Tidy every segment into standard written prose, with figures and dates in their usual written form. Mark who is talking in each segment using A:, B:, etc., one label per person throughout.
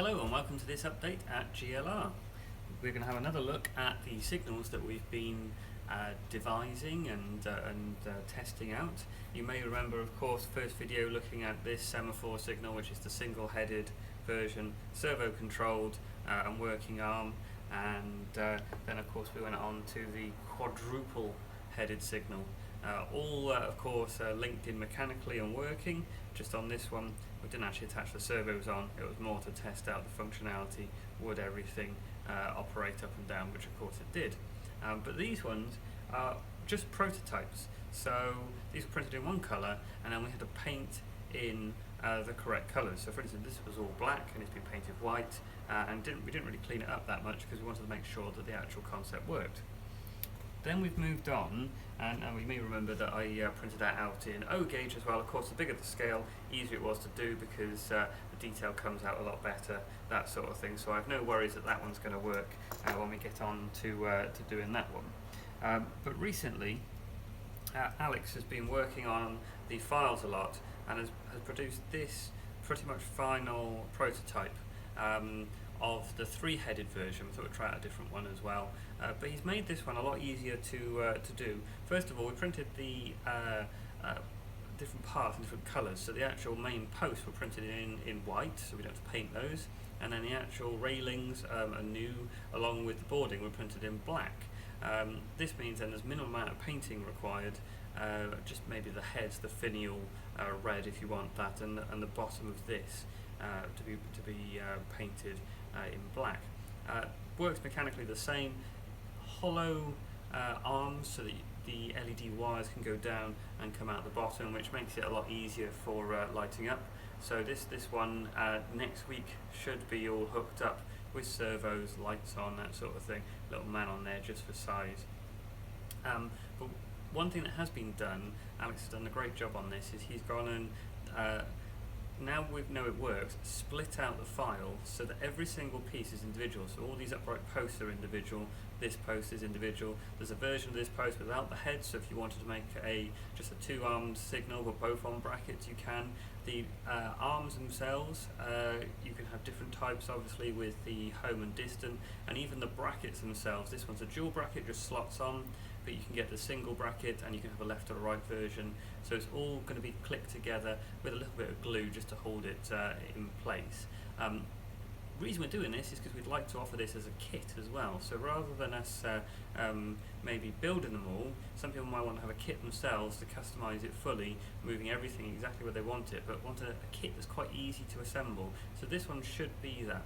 A: Hello and welcome to this update at GLR. We're going to have another look at the signals that we've been devising and testing out. You may remember, of course, first video looking at this Semaphore signal, which is the single-headed version, servo-controlled and working arm, and then of course we went on to the quadruple-headed signal. All of course linked in mechanically and working. Just on this one we didn't actually attach the servos on, it was more to test out the functionality, would everything operate up and down, which of course it did. But these ones are just prototypes, so these were printed in one colour and then we had to paint in the correct colours. So for instance, this was all black and it's been painted white, and we didn't really clean it up that much because we wanted to make sure that the actual concept worked. Then we've moved on, and we may remember that I printed that out in O gauge as well. Of course, the bigger the scale, easier it was to do because the detail comes out a lot better, that sort of thing. So I have no worries that that one's going to work when we get on to doing that one. But recently, Alex has been working on the files a lot and has produced this pretty much final prototype of the three-headed version. We thought we'd try out a different one as well, but he's made this one a lot easier to do. First of all, we printed the different parts in different colours, so the actual main posts were printed in white, so we don't have to paint those, and then the actual railings are new, along with the boarding were printed in black. This means then there's minimal amount of painting required, just maybe the heads, the finial red if you want that, and the bottom of this to be painted in black. Works mechanically the same, hollow arms so that the LED wires can go down and come out the bottom, which makes it a lot easier for lighting up. So this one next week should be all hooked up with servos, lights on, that sort of thing. Little man on there just for size. But one thing that has been done, Alex has done a great job on this, is he's gone and now we know it works, split out the file so that every single piece is individual. So all these upright posts are individual, this post is individual. There's a version of this post without the head, so if you wanted to make just a two-armed signal with both on brackets, you can. The arms themselves, you can have different types, obviously, with the home and distant, and even the brackets themselves. This one's a dual bracket, just slots on, but you can get the single bracket and you can have a left or a right version. So it's all going to be clicked together with a little bit of glue just to hold it in place. The reason we're doing this is because we'd like to offer this as a kit as well. So rather than us maybe building them all, some people might want to have a kit themselves to customise it fully, moving everything exactly where they want it, but want a kit that's quite easy to assemble. So this one should be that.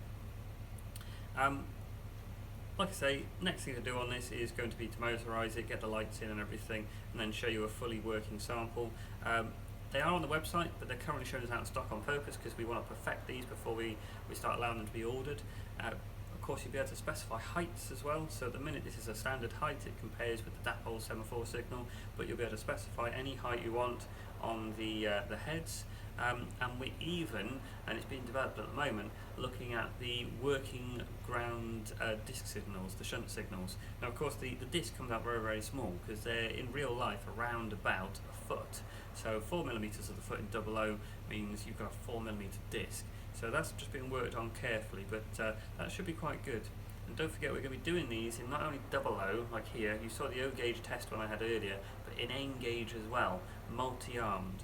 A: Like I say, next thing to do on this is going to be to motorise it, get the lights in and everything, and then show you a fully working sample. They are on the website, but they're currently showing us out of stock on purpose because we want to perfect these before we start allowing them to be ordered. Of course, you'll be able to specify heights as well, so at the minute this is a standard height, it compares with the Dapol Semaphore signal, but you'll be able to specify any height you want on the heads. And we're even, and it's being developed at the moment, looking at the working ground disc signals, the shunt signals. Now of course the disc comes out very, very small because they're in real life around about a foot. So 4mm of the foot in 00 means you've got a 4mm disc. So that's just being worked on carefully, but that should be quite good. And don't forget, we're going to be doing these in not only 00, like here, you saw the O gauge test one I had earlier, but in N gauge as well, multi-armed.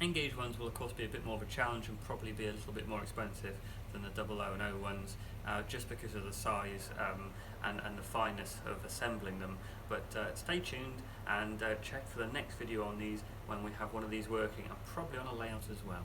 A: N-gauge ones will of course be a bit more of a challenge and probably be a little bit more expensive than the 00 and O ones, just because of the size and the fineness of assembling them. But stay tuned and check for the next video on these when we have one of these working, and probably on a layout as well.